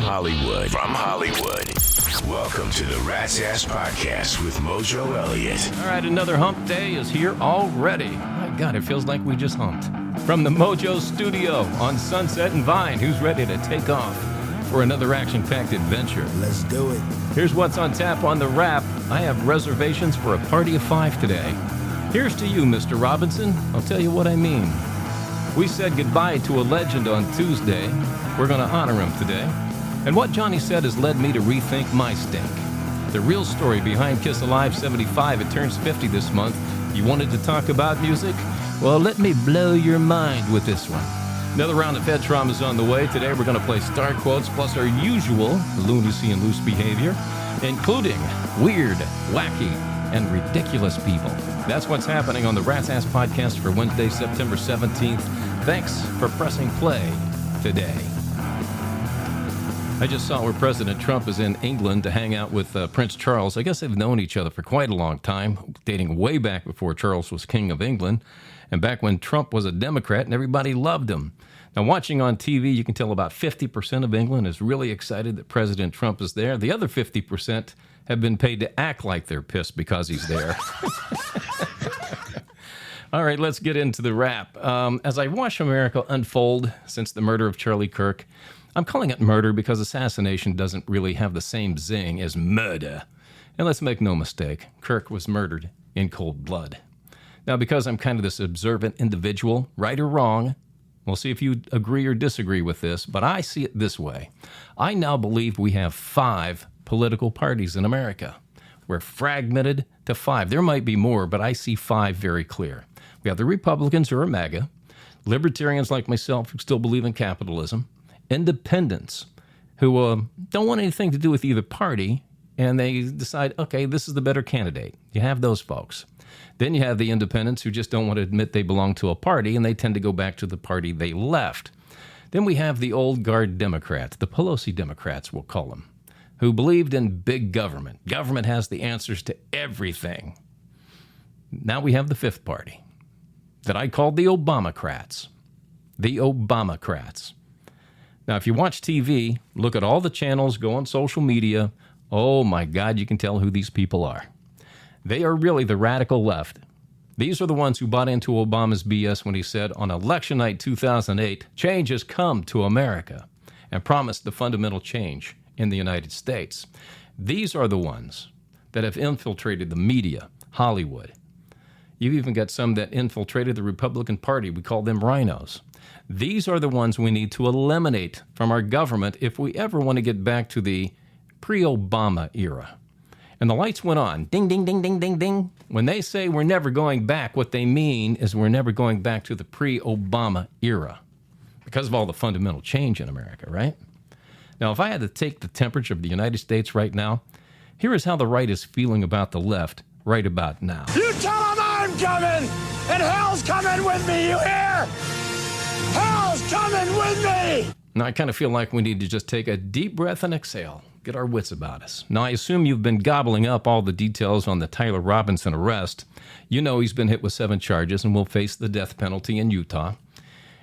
Hollywood. From Hollywood. Welcome to the Rat's Ass Podcast with Mojo Elliott. All right, another hump day is here already. My God, it feels like we just humped. From the Mojo Studio on Sunset and Vine, who's ready to take off for another action-packed adventure? Let's do it. Here's what's on tap on the Wrap. I have reservations for a party of 5 today. Here's to you, Mr. Robinson. I'll tell you what I mean. We said goodbye to a legend on Tuesday. We're going to honor him today. And what Johnny said has led me to rethink my stink. The real story behind Kiss Alive 75. It turns 50 this month. You wanted to talk about music? Well, let me blow your mind with this one. Another round of head trauma is on the way. Today we're going to play star quotes plus our usual lunacy and loose behavior, including weird, wacky, and ridiculous people. That's what's happening on the Rat's Ass Podcast for Wednesday, September 17th. Thanks for pressing play today. I just saw where President Trump is in England to hang out with Prince Charles. I guess they've known each other for quite a long time, dating way back before Charles was King of England, and back when Trump was a Democrat and everybody loved him. Now, watching on TV, you can tell about 50% of England is really excited that President Trump is there. The other 50% have been paid to act like they're pissed because he's there. All right, let's get into the Wrap. As I watch America unfold since the murder of Charlie Kirk, I'm calling it murder because assassination doesn't really have the same zing as murder. And let's make no mistake, Kirk was murdered in cold blood. Now, because I'm kind of this observant individual, right or wrong, we'll see if you agree or disagree with this, but I see it this way. I now believe we have 5 political parties in America. We're fragmented to 5. There might be more, but I see 5 very clear. We have the Republicans, who are MAGA, libertarians like myself who still believe in capitalism, independents who don't want anything to do with either party, and they decide, okay, this is the better candidate. You have those folks. Then you have the independents who just don't want to admit they belong to a party, and they tend to go back to the party they left. Then we have the old guard Democrats, the Pelosi Democrats, we'll call them, who believed in big government. Government has the answers to everything. Now we have the 5th party that I called the Obamacrats. The Obamacrats. Now, if you watch TV, look at all the channels, go on social media, oh my God, you can tell who these people are. They are really the radical left. These are the ones who bought into Obama's BS when he said on election night 2008, change has come to America, and promised the fundamental change in the United States. These are the ones that have infiltrated the media, Hollywood. You've even got some that infiltrated the Republican Party. We call them rhinos. These are the ones we need to eliminate from our government if we ever want to get back to the pre-Obama era. And the lights went on. Ding, ding, ding, ding, ding, ding. When they say we're never going back, what they mean is we're never going back to the pre-Obama era because of all the fundamental change in America, right? Now, if I had to take the temperature of the United States right now, here is how the right is feeling about the left right about now. You tell them I'm coming, and hell's coming with me, you hear? Hell's coming with me! Now, I kind of feel like we need to just take a deep breath and exhale, get our wits about us. Now, I assume you've been gobbling up all the details on the Tyler Robinson arrest. You know he's been hit with 7 charges and will face the death penalty in Utah.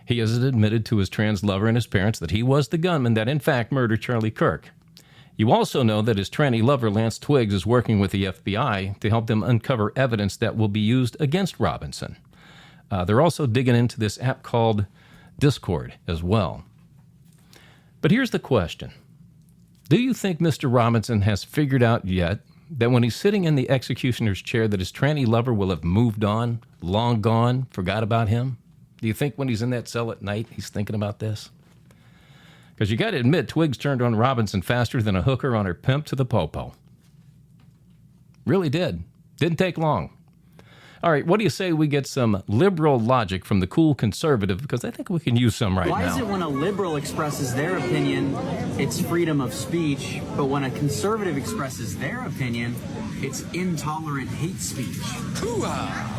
He has admitted to his trans lover and his parents that he was the gunman that, in fact, murdered Charlie Kirk. You also know that his tranny lover, Lance Twiggs, is working with the FBI to help them uncover evidence that will be used against Robinson. They're also digging into this app called Discord as well. But here's the question. Do you think Mr. Robinson has figured out yet that when he's sitting in the executioner's chair that his tranny lover will have moved on, long gone, forgot about him? Do you think when he's in that cell at night, he's thinking about this? Because you got to admit, Twiggs turned on Robinson faster than a hooker on her pimp to the popo. Really did. Didn't take long. All right, what do you say we get some liberal logic from the cool conservative? Because I think we can use some right now. Why is it when a liberal expresses their opinion, it's freedom of speech, but when a conservative expresses their opinion, it's intolerant hate speech? Hoo-ah!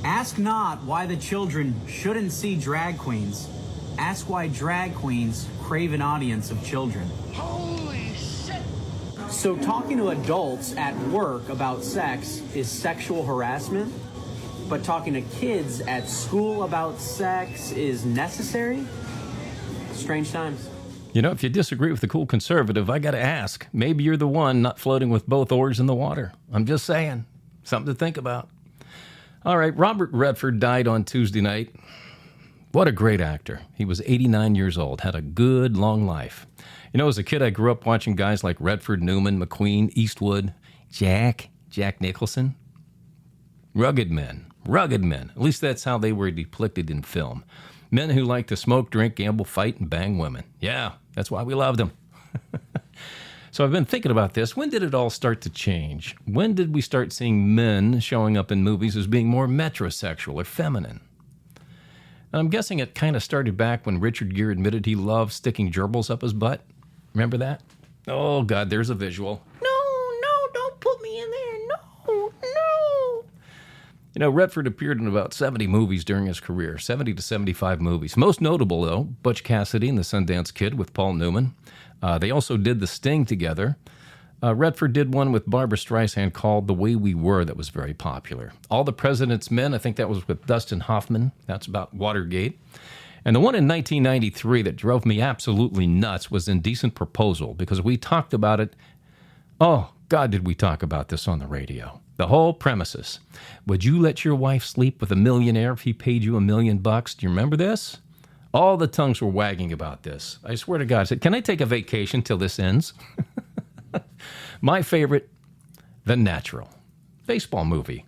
Ask not why the children shouldn't see drag queens. Ask why drag queens crave an audience of children. Holy shit! So talking to adults at work about sex is sexual harassment, but talking to kids at school about sex is necessary? Strange times. You know, if you disagree with the cool conservative, I got to ask, maybe you're the one not floating with both oars in the water. I'm just saying. Something to think about. All right, Robert Redford died on Tuesday night. What a great actor. He was 89 years old, had a good, long life. You know, as a kid, I grew up watching guys like Redford, Newman, McQueen, Eastwood, Jack Nicholson. Rugged men. At least that's how they were depicted in film. Men who like to smoke, drink, gamble, fight, and bang women. Yeah, that's why we loved them. So I've been thinking about this. When did it all start to change? When did we start seeing men showing up in movies as being more metrosexual or feminine? And I'm guessing it kind of started back when Richard Gere admitted he loved sticking gerbils up his butt. Remember that? Oh, God, there's a visual. No, don't put me in there. No. You know, Redford appeared in about 70 movies during his career, 70 to 75 movies. Most notable, though, Butch Cassidy and the Sundance Kid with Paul Newman. They also did The Sting together. Redford did one with Barbra Streisand called The Way We Were that was very popular. All the President's Men, I think that was with Dustin Hoffman. That's about Watergate. And the one in 1993 that drove me absolutely nuts was Indecent Proposal, because we talked about it. Oh, God, did we talk about this on the radio. The whole premises. Would you let your wife sleep with a millionaire if he paid you $1 million? Do you remember this? All the tongues were wagging about this. I swear to God, I said, can I take a vacation till this ends? My favorite, The Natural. Baseball movie.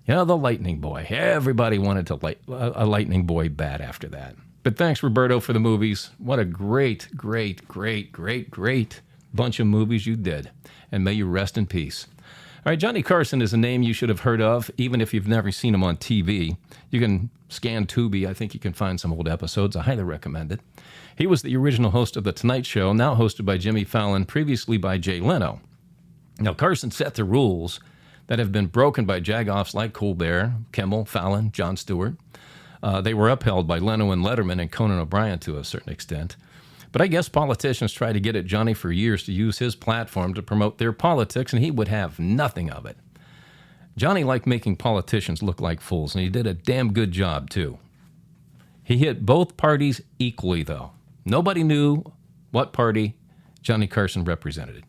You know, The Lightning Boy. Everybody wanted to a Lightning Boy bat after that. But thanks, Roberto, for the movies. What a great bunch of movies you did. And may you rest in peace. All right, Johnny Carson is a name you should have heard of, even if you've never seen him on TV. You can scan Tubi. I think you can find some old episodes. I highly recommend it. He was the original host of The Tonight Show, now hosted by Jimmy Fallon, previously by Jay Leno. Now, Carson set the rules that have been broken by jagoffs like Colbert, Kimmel, Fallon, Jon Stewart. They were upheld by Leno and Letterman and Conan O'Brien to a certain extent. But I guess politicians try to get at Johnny for years to use his platform to promote their politics, and he would have nothing of it. Johnny liked making politicians look like fools, and he did a damn good job, too. He hit both parties equally, though. Nobody knew what party Johnny Carson represented.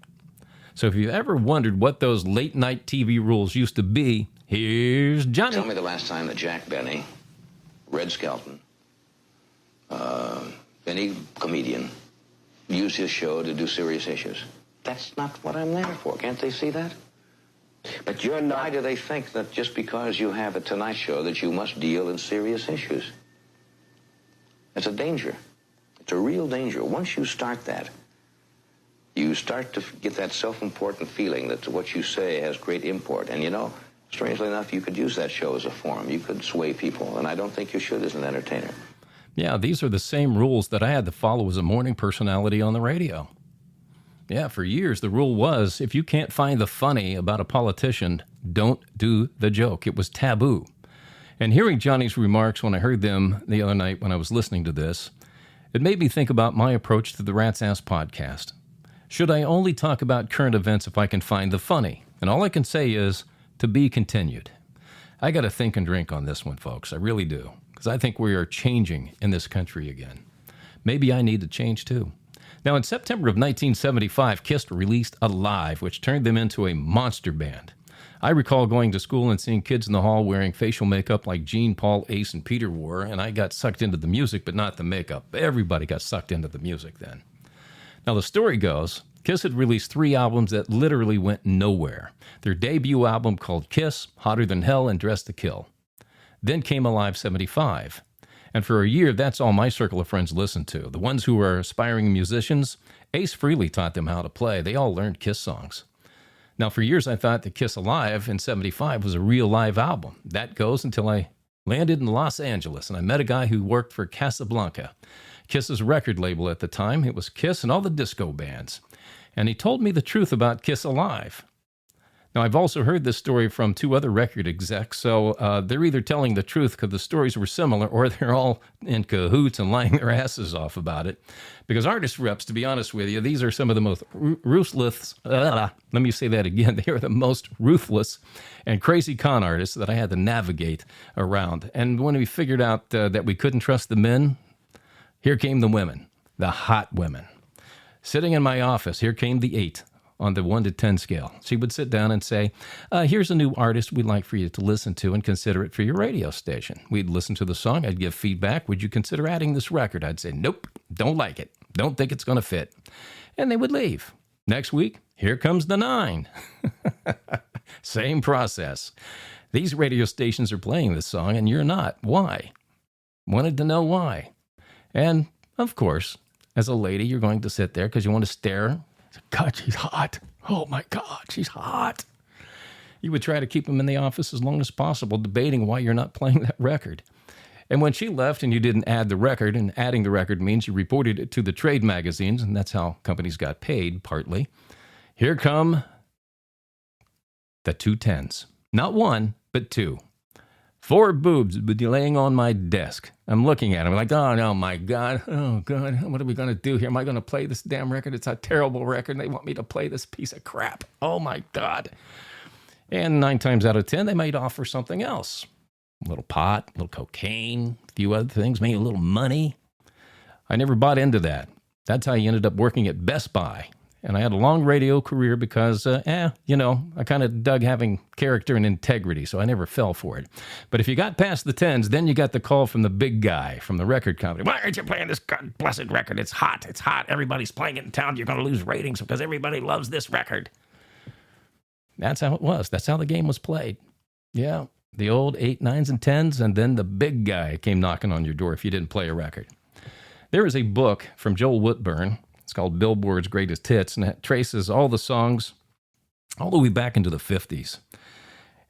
So if you've ever wondered what those late-night TV rules used to be, here's Johnny. Tell me the last time that Jack Benny, Red Skelton, any comedian used his show to do serious issues. That's not what I'm there for. Can't they see that? But you're not. Why do they think that just because you have a Tonight Show that you must deal in serious issues? It's a danger. It's a real danger. Once you start that, you start to get that self-important feeling that what you say has great import. And you know, strangely enough, you could use that show as a forum. You could sway people, and I don't think you should as an entertainer. Yeah, these are the same rules that I had to follow as a morning personality on the radio. Yeah, for years, the rule was, if you can't find the funny about a politician, don't do the joke. It was taboo. And hearing Johnny's remarks when I heard them the other night when I was listening to this, it made me think about my approach to the Rat's Ass podcast. Should I only talk about current events if I can find the funny? And all I can say is, to be continued. I got to think and drink on this one, folks. I really do. Because I think we are changing in this country again. Maybe I need to change too. Now, in September of 1975, KISS released Alive, which turned them into a monster band. I recall going to school and seeing kids in the hall wearing facial makeup like Gene, Paul, Ace, and Peter wore, and I got sucked into the music, but not the makeup. Everybody got sucked into the music then. Now, the story goes, KISS had released 3 albums that literally went nowhere. Their debut album called KISS, Hotter Than Hell, and Dressed to Kill. Then came Alive 75. And for a year, that's all my circle of friends listened to. The ones who were aspiring musicians, Ace Frehley taught them how to play. They all learned KISS songs. Now, for years, I thought that KISS Alive in 75 was a real live album. That goes until I landed in Los Angeles, and I met a guy who worked for Casablanca, KISS's record label at the time. It was KISS and all the disco bands. And he told me the truth about KISS Alive. Now, I've also heard this story from 2 other record execs, so they're either telling the truth because the stories were similar, or they're all in cahoots and lying their asses off about it. Because artist reps, to be honest with you, these are some of the most ruthless, let me say that again, they are the most ruthless and crazy con artists that I had to navigate around. And when we figured out that we couldn't trust the men, here came the women, the hot women. Sitting in my office, here came the 8 on the 1 to 10 scale. She would sit down and say, here's a new artist we'd like for you to listen to and consider it for your radio station. We'd listen to the song. I'd give feedback. Would you consider adding this record? I'd say, nope, don't like it. Don't think it's going to fit. And they would leave. Next week, here comes the 9. Same process. These radio stations are playing this song and you're not. Why? Wanted to know why. And, of course, as a lady, you're going to sit there because you want to stare. God, she's hot. Oh, my God, she's hot. You would try to keep them in the office as long as possible, debating why you're not playing that record. And when she left and you didn't add the record, and adding the record means you reported it to the trade magazines, and that's how companies got paid, partly, here come the 2 10s. Not 1, but 2. 4 boobs would be laying on my desk. I'm looking at them like, oh, no, my God. Oh, God, what are we going to do here? Am I going to play this damn record? It's a terrible record, and they want me to play this piece of crap. Oh, my God. And 9 times out of 10, they might offer something else. A little pot, a little cocaine, a few other things, maybe a little money. I never bought into that. That's how you ended up working at Best Buy. And I had a long radio career because, I kind of dug having character and integrity, so I never fell for it. But if you got past the 10s, then you got the call from the big guy, from the record company. Why aren't you playing this God blessed record? It's hot. It's hot. Everybody's playing it in town. You're going to lose ratings because everybody loves this record. That's how it was. That's how the game was played. Yeah, the old 8, 9s, and 10s, and then the big guy came knocking on your door if you didn't play a record. There is a book from Joel Whitburn. It's called Billboard's Greatest Hits, and it traces all the songs all the way back into the 50s.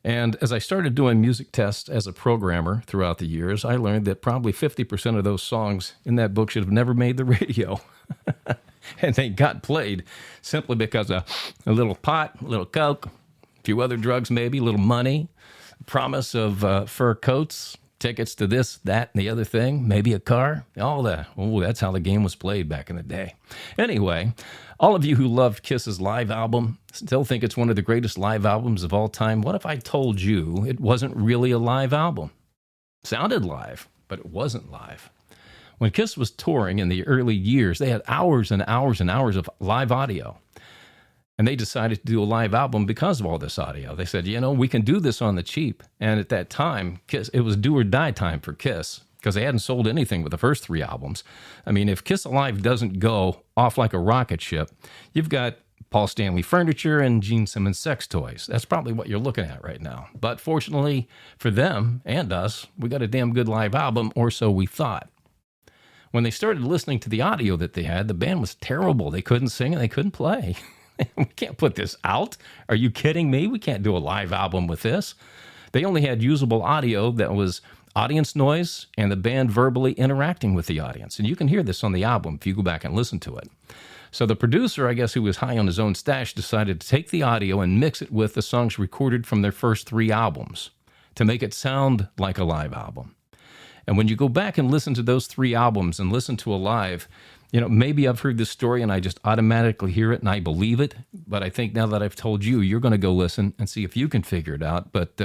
And as I started doing music tests as a programmer throughout the years, I learned that probably 50% of those songs in that book should have never made the radio. And they got played simply because of a little pot, a little coke, a few other drugs maybe, a little money, promise of fur coats, tickets to this, that, and the other thing, maybe a car, all that. Oh, that's how the game was played back in the day. Anyway, all of you who loved Kiss's live album still think it's one of the greatest live albums of all time. What if I told you it wasn't really a live album? Sounded live, but it wasn't live. When Kiss was touring in the early years, they had hours and hours and hours of live audio. And they decided to do a live album because of all this audio. They said, we can do this on the cheap. And at that time, Kiss, it was do or die time for Kiss because they hadn't sold anything with the first 3 albums. I mean, if Kiss Alive doesn't go off like a rocket ship, you've got Paul Stanley furniture and Gene Simmons sex toys. That's probably what you're looking at right now. But fortunately for them and us, we got a damn good live album, or so we thought. When they started listening to the audio that they had, the band was terrible. They couldn't sing and they couldn't play. We can't put this out. Are you kidding me? We can't do a live album with this. They only had usable audio that was audience noise and the band verbally interacting with the audience. And you can hear this on the album if you go back and listen to it. So the producer, I guess, who was high on his own stash, decided to take the audio and mix it with the songs recorded from their first 3 albums to make it sound like a live album. And when you go back and listen to those 3 albums and listen to a live, maybe I've heard this story and I just automatically hear it and I believe it. But I think now that I've told you, you're going to go listen and see if you can figure it out. But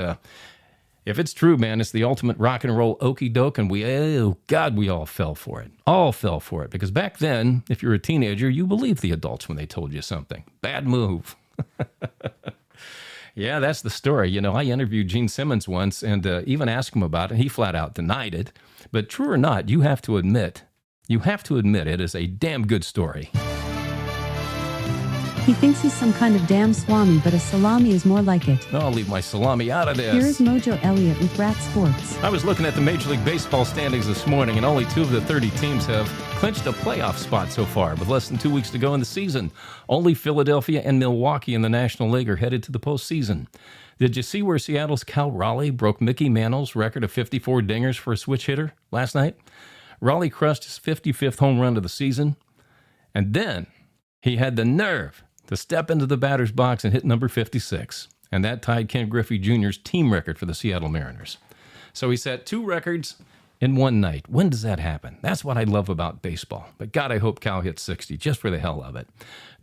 if it's true, man, it's the ultimate rock and roll okie doke. And we all fell for it. All fell for it. Because back then, if you're a teenager, you believed the adults when they told you something. Bad move. Yeah, that's the story. I interviewed Gene Simmons once and even asked him about it. He flat out denied it. But true or not, you have to admit it is a damn good story. He thinks he's some kind of damn swami, but a salami is more like it. I'll leave my salami out of this. Here's Mojo Elliott with Rat Sports. I was looking at the Major League Baseball standings this morning, and only 2 of the 30 teams have clinched a playoff spot so far, with less than 2 weeks to go in the season. Only Philadelphia and Milwaukee in the National League are headed to the postseason. Did you see where Seattle's Cal Raleigh broke Mickey Mantle's record of 54 dingers for a switch hitter last night? Raleigh crushed his 55th home run of the season, and then he had the nerve to step into the batter's box and hit number 56, and that tied Ken Griffey Jr.'s team record for the Seattle Mariners. So he set 2 records in one night. When does that happen? That's what I love about baseball. But God, I hope Cal hits 60 just for the hell of it.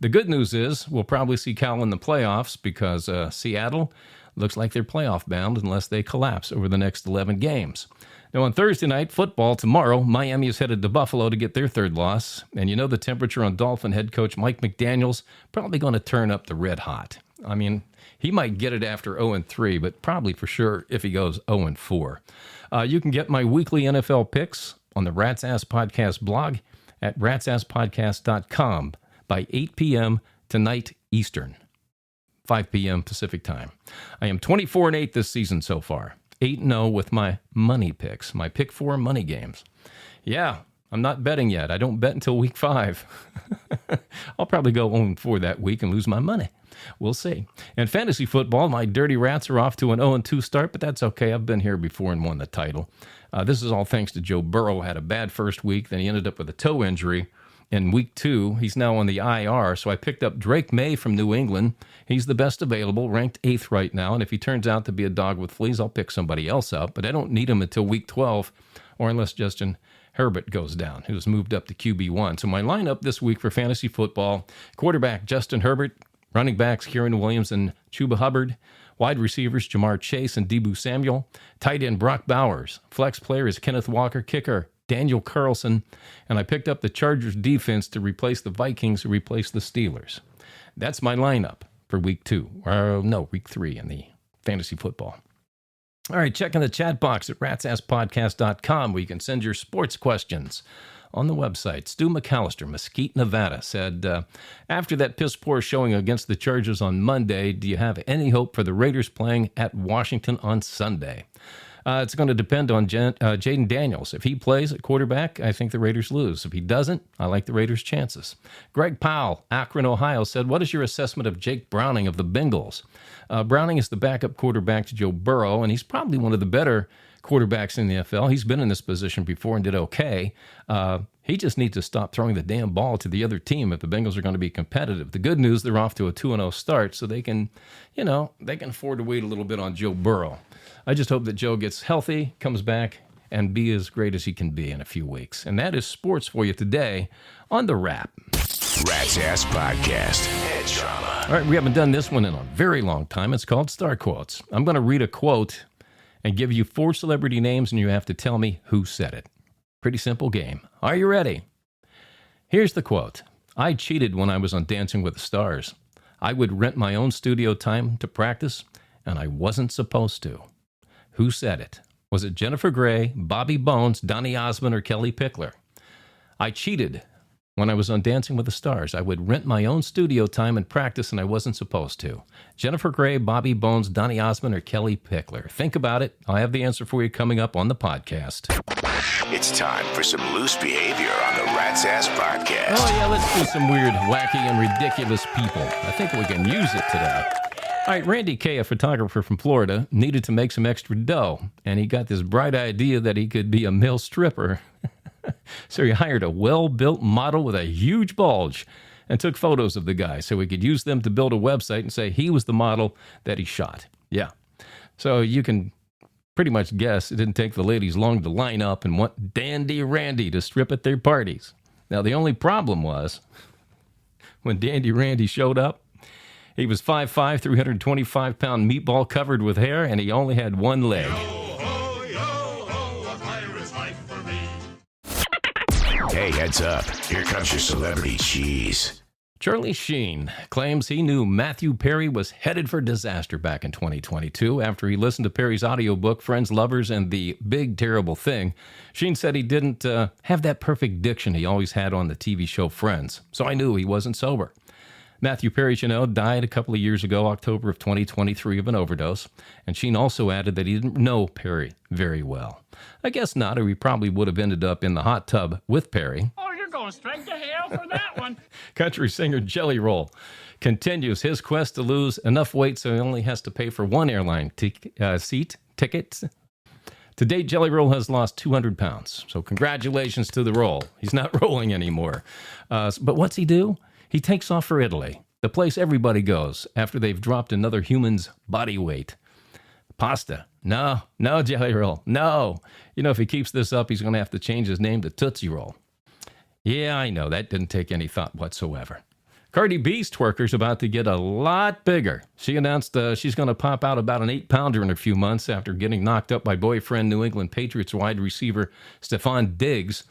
The good news is we'll probably see Cal in the playoffs because Seattle looks like they're playoff bound unless they collapse over the next 11 games. Now, on Thursday night football tomorrow, Miami is headed to Buffalo to get their third loss. And you know the temperature on Dolphin head coach Mike McDaniels probably going to turn up the red hot. I mean, he might get it after 0-3, but probably for sure if he goes 0-4. You can get my weekly NFL picks on the Rat's Ass Podcast blog at ratsasspodcast.com by 8 p.m. tonight Eastern, 5 p.m. Pacific time. I am 24-8 this season so far. 8-0 with my money picks, my pick 4 money games. Yeah, I'm not betting yet. I don't bet until week 5. I'll probably go 0-4 that week and lose my money. We'll see. And fantasy football, my Dirty Rats are off to an 0-2 start, but that's okay. I've been here before and won the title. This is all thanks to Joe Burrow. Had a bad first week, then he ended up with a toe injury. In week 2, he's now on the IR, so I picked up Drake May from New England. He's the best available, ranked 8th right now, and if he turns out to be a dog with fleas, I'll pick somebody else up, but I don't need him until week 12, or unless Justin Herbert goes down, who's moved up to QB1. So my lineup this week for fantasy football: quarterback Justin Herbert, running backs Kieran Williams and Chuba Hubbard, wide receivers Jamar Chase and Deebo Samuel, tight end Brock Bowers, flex player is Kenneth Walker, kicker Daniel Carlson, and I picked up the Chargers defense to replace the Vikings who replaced the Steelers. That's my lineup for week 3 in the fantasy football. All right, check in the chat box at ratsasspodcast.com where you can send your sports questions. On the website, Stu McAllister, Mesquite, Nevada, said, after that piss-poor showing against the Chargers on Monday, do you have any hope for the Raiders playing at Washington on Sunday? It's going to depend on Jaden Daniels. If he plays at quarterback, I think the Raiders lose. If he doesn't, I like the Raiders' chances. Greg Powell, Akron, Ohio, said, what is your assessment of Jake Browning of the Bengals? Browning is the backup quarterback to Joe Burrow, and he's probably one of the better quarterbacks in the NFL. He's been in this position before and did okay. He just needs to stop throwing the damn ball to the other team if the Bengals are going to be competitive. The good news, they're off to a 2-0 start, so they can afford to wait a little bit on Joe Burrow. I just hope that Joe gets healthy, comes back, and be as great as he can be in a few weeks. And that is sports for you today on The Wrap. Rat's Ass Podcast. Head trauma. All right, we haven't done this one in a very long time. It's called Star Quotes. I'm going to read a quote and give you 4 celebrity names, and you have to tell me who said it. Pretty simple game. Are you ready? Here's the quote. I cheated when I was on Dancing with the Stars. I would rent my own studio time to practice, and I wasn't supposed to. Who said it? Was it Jennifer Grey, Bobby Bones, Donny Osmond, or Kelly Pickler? I cheated when I was on Dancing with the Stars. I would rent my own studio time and practice, and I wasn't supposed to. Jennifer Grey, Bobby Bones, Donny Osmond, or Kelly Pickler? Think about it. I'll have the answer for you coming up on the podcast. It's time for some loose behavior on the Rat's Ass Podcast. Oh, yeah, let's do some weird, wacky, and ridiculous people. I think we can use it today. All right, Randy Kay, a photographer from Florida, needed to make some extra dough, and he got this bright idea that he could be a male stripper. So he hired a well-built model with a huge bulge and took photos of the guy so he could use them to build a website and say he was the model that he shot. Yeah. So you can pretty much guess it didn't take the ladies long to line up and want Dandy Randy to strip at their parties. Now, the only problem was when Dandy Randy showed up, he was 5'5", 325-pound meatball covered with hair, and he only had one leg. Hey, heads up. Here comes your celebrity cheese. Charlie Sheen claims he knew Matthew Perry was headed for disaster back in 2022 after he listened to Perry's audiobook, Friends, Lovers, and the Big Terrible Thing. Sheen said he didn't have that perfect diction he always had on the TV show Friends, so I knew he wasn't sober. Matthew Perry, died a couple of years ago, October of 2023, of an overdose, and Sheen also added that he didn't know Perry very well. I guess not, or he probably would have ended up in the hot tub with Perry. Oh, you're going straight to hell for that one. Country singer Jelly Roll continues his quest to lose enough weight so he only has to pay for one airline seat ticket. To date, Jelly Roll has lost 200 pounds, so congratulations to the Roll. He's not rolling anymore. But what's he do? He takes off for Italy, the place everybody goes after they've dropped another human's body weight. Pasta. No, Jelly Roll. No. If he keeps this up, he's going to have to change his name to Tootsie Roll. Yeah, I know. That didn't take any thought whatsoever. Cardi B's twerker's about to get a lot bigger. She announced she's going to pop out about an 8-pounder in a few months after getting knocked up by boyfriend New England Patriots wide receiver Stephon Diggs.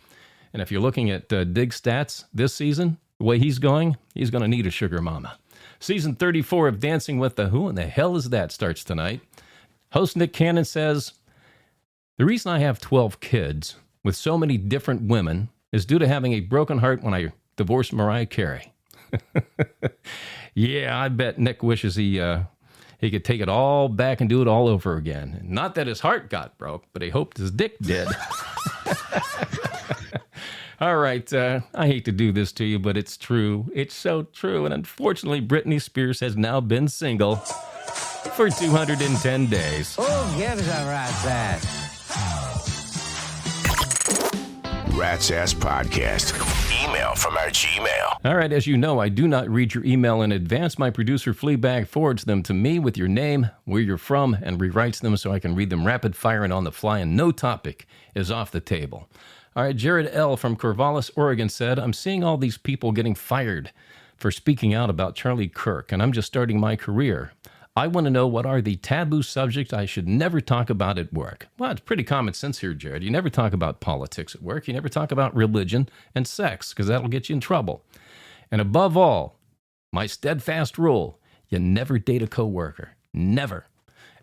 And if you're looking at Diggs' stats this season, the way he's going to need a sugar mama. Season 34 of Dancing with the Who in the Hell Is That starts tonight. Host Nick Cannon says, "The reason I have 12 kids with so many different women is due to having a broken heart when I divorced Mariah Carey." Yeah, I bet Nick wishes he could take it all back and do it all over again. Not that his heart got broke, but he hoped his dick did. All right, I hate to do this to you, but it's true. It's so true. And unfortunately, Britney Spears has now been single for 210 days. Who gives a rat's ass? Rat's Ass Podcast. Email from our Gmail. All right, as you know, I do not read your email in advance. My producer, Fleabag, forwards them to me with your name, where you're from, and rewrites them so I can read them rapid fire and on the fly, and no topic is off the table. All right, Jared L. from Corvallis, Oregon said, "I'm seeing all these people getting fired for speaking out about Charlie Kirk, and I'm just starting my career. I want to know what are the taboo subjects I should never talk about at work." Well, it's pretty common sense here, Jared. You never talk about politics at work. You never talk about religion and sex, because that'll get you in trouble. And above all, my steadfast rule, you never date a coworker. Never.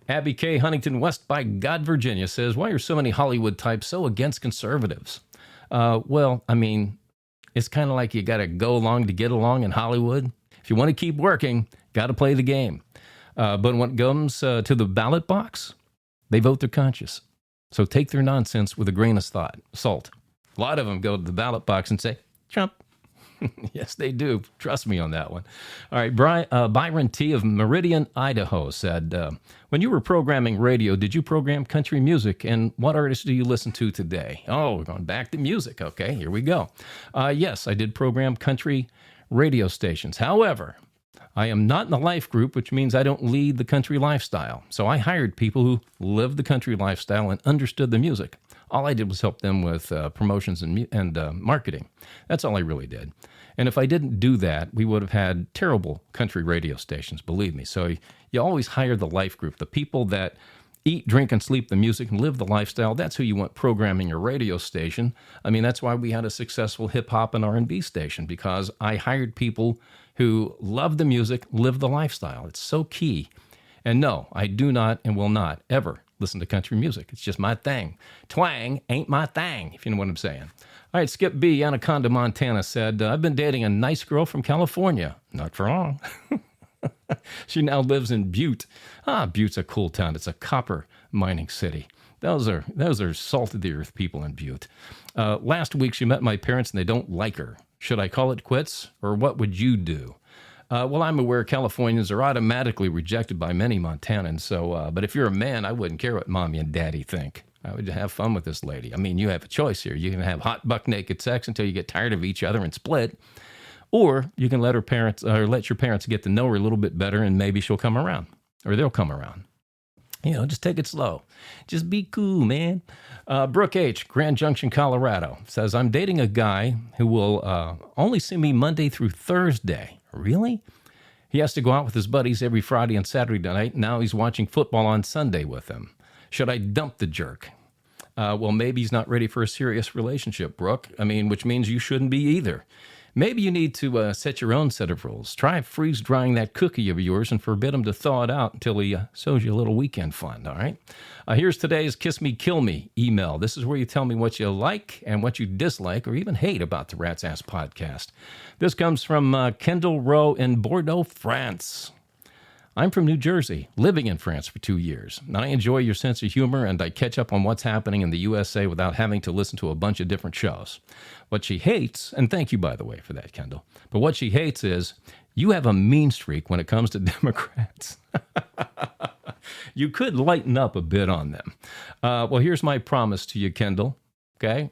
Abby K. Huntington West by God, Virginia says, "Why are so many Hollywood types so against conservatives?" Well, I mean, it's kind of like you got to go along to get along in Hollywood. If you want to keep working, got to play the game. But when it comes to the ballot box, they vote their conscience. So take their nonsense with a grain of salt. A lot of them go to the ballot box and say, Trump. Yes, they do. Trust me on that one. All right, Byron T. of Meridian, Idaho said, "When you were programming radio, did you program country music? And what artists do you listen to today?" Oh, we're going back to music. Okay, here we go. Yes, I did program country radio stations. However, I am not in the life group, which means I don't lead the country lifestyle. So I hired people who lived the country lifestyle and understood the music. All I did was help them with promotions and marketing. That's all I really did. And if I didn't do that, we would have had terrible country radio stations, believe me. So you always hire the life group, the people that eat, drink, and sleep the music and live the lifestyle. That's who you want programming your radio station. I mean, that's why we had a successful hip-hop and R&B station, because I hired people who love the music, live the lifestyle. It's so key. And no, I do not and will not ever listen to country music. It's just my thing. Twang ain't my thing, if you know what I'm saying. All right, Skip B, Anaconda, Montana said, "I've been dating a nice girl from California." Not for long. She now lives in Butte. Butte's a cool town. It's a copper mining city. Those are salt of the earth people in Butte. Last week she met my parents and they don't like her. Should I call it quits, or what would you do? Well, I'm aware Californians are automatically rejected by many Montanans. So, but if you're a man, I wouldn't care what mommy and daddy think. I would have fun with this lady. I mean, you have a choice here. You can have hot buck naked sex until you get tired of each other and split, or you can let your parents get to know her a little bit better, and maybe she'll come around, or they'll come around. You know, just take it slow. Just be cool, man. Brooke H., Grand Junction, Colorado, says, "I'm dating a guy who will only see me Monday through Thursday." Really? He has to go out with his buddies every Friday and Saturday night. Now he's watching football on Sunday with them. Should I dump the jerk? Well, maybe he's not ready for a serious relationship, Brooke. I mean, which means you shouldn't be either. Maybe you need to set your own set of rules. Try freeze-drying that cookie of yours and forbid him to thaw it out until he shows you a little weekend fun, all right? Here's today's Kiss Me, Kill Me email. This is where you tell me what you like and what you dislike or even hate about the Rat's Ass Podcast. This comes from Kendall Rowe in Bordeaux, France. "I'm from New Jersey, living in France for 2 years. I enjoy your sense of humor, and I catch up on what's happening in the USA without having to listen to a bunch of different shows. What she hates, and thank you, by the way, for that, Kendall, but what she hates is you have a mean streak when it comes to Democrats. You could lighten up a bit on them. Well, here's my promise to you, Kendall, okay?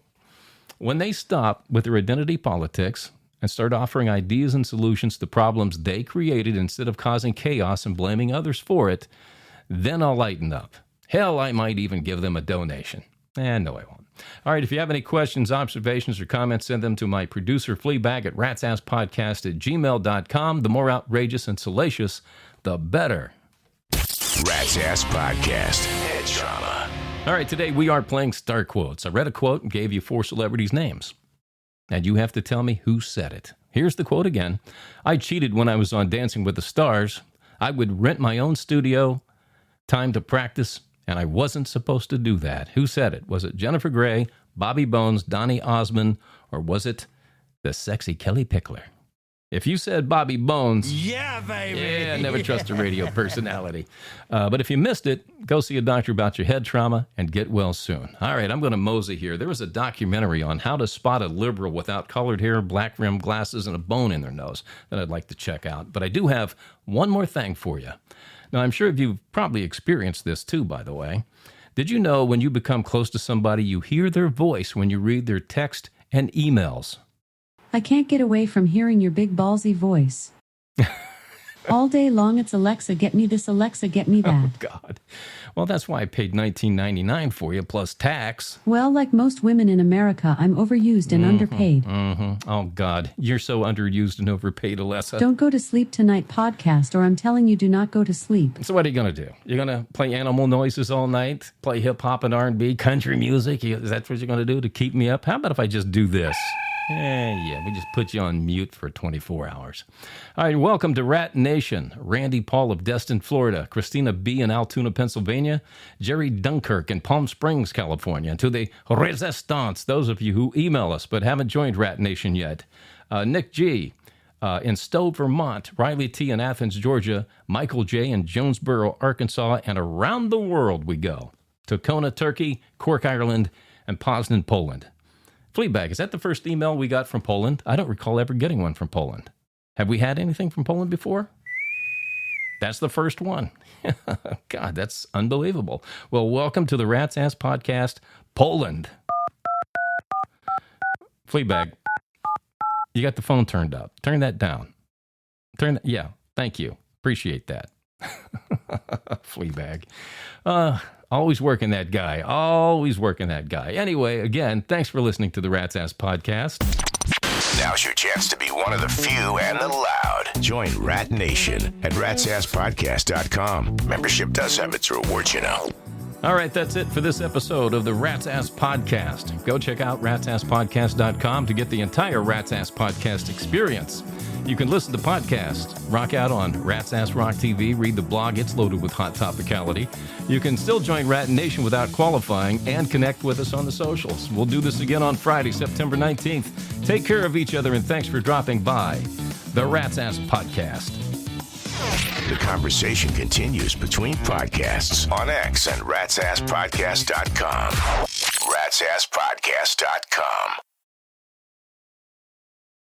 When they stop with their identity politics and start offering ideas and solutions to problems they created instead of causing chaos and blaming others for it, then I'll lighten up. Hell, I might even give them a donation. No, I won't. All right, if you have any questions, observations, or comments, send them to my producer, Fleabag, at ratsasspodcast@gmail.com. The more outrageous and salacious, the better. Rat's Ass Podcast. Head trauma. All right, today we are playing Star Quotes. I read a quote and gave you 4 celebrities' names. And you have to tell me who said it. Here's the quote again. I cheated when I was on Dancing with the Stars. I would rent my own studio, time to practice, and I wasn't supposed to do that. Who said it? Was it Jennifer Grey, Bobby Bones, Donny Osmond, or was it the sexy Kelly Pickler? If you said Bobby Bones, Yeah, baby. yeah, never trust a radio personality. But if you missed it, go see a doctor about your head trauma and get well soon. All right, I'm going to mosey here. There was a documentary on how to spot a liberal without colored hair, black rimmed glasses, and a bone in their nose that I'd like to check out. But I do have one more thing for you. Now, I'm sure you've probably experienced this too, by the way. Did you know when you become close to somebody, you hear their voice when you read their text and emails? I can't get away from hearing your big ballsy voice. All day long it's Alexa, get me this, Alexa, get me that. Oh, God. Well, that's why I paid $19.99 for you, plus tax. Well, like most women in America, I'm overused and underpaid. Oh, God. You're so underused and overpaid, Alessa. Don't go to sleep tonight podcast, or I'm telling you, do not go to sleep. So what are you going to do? You're going to play animal noises all night? Play hip-hop and R&B, country music? Is that what you're going to do to keep me up? How about if I just do this? Yeah, we just put you on mute for 24 hours. All right, welcome to Rat Nation. Randy Paul of Destin, Florida. Christina B. in Altoona, Pennsylvania. Jerry Dunkirk in Palm Springs, California. And to the Resistance, those of you who email us but haven't joined Rat Nation yet. Nick G. In Stowe, Vermont. Riley T. in Athens, Georgia. Michael J. in Jonesboro, Arkansas. And around the world we go. To Kona, Turkey, Cork, Ireland, and Poznan, Poland. Fleabag, is that the first email we got from Poland? I don't recall ever getting one from Poland. Have we had anything from Poland before? That's the first one. God, that's unbelievable. Well, welcome to the Rat's Ass Podcast, Poland. Fleabag, you got the phone turned up. Turn that down. Yeah, thank you. Appreciate that. Fleabag. Always working that guy. Always working that guy. Anyway, again, thanks for listening to the Rat's Ass Podcast. Now's your chance to be one of the few and the loud. Join Rat Nation at ratsasspodcast.com. Membership does have its rewards, you know. All right, that's it for this episode of the Rat's Ass Podcast. Go check out ratsasspodcast.com to get the entire Rat's Ass Podcast experience. You can listen to podcasts, rock out on Rat's Ass Rock TV, read the blog, it's loaded with hot topicality. You can still join Rat Nation without qualifying and connect with us on the socials. We'll do this again on Friday, September 19th. Take care of each other and thanks for dropping by the Rat's Ass Podcast. The conversation continues between podcasts on X and ratsasspodcast.com. ratsasspodcast.com.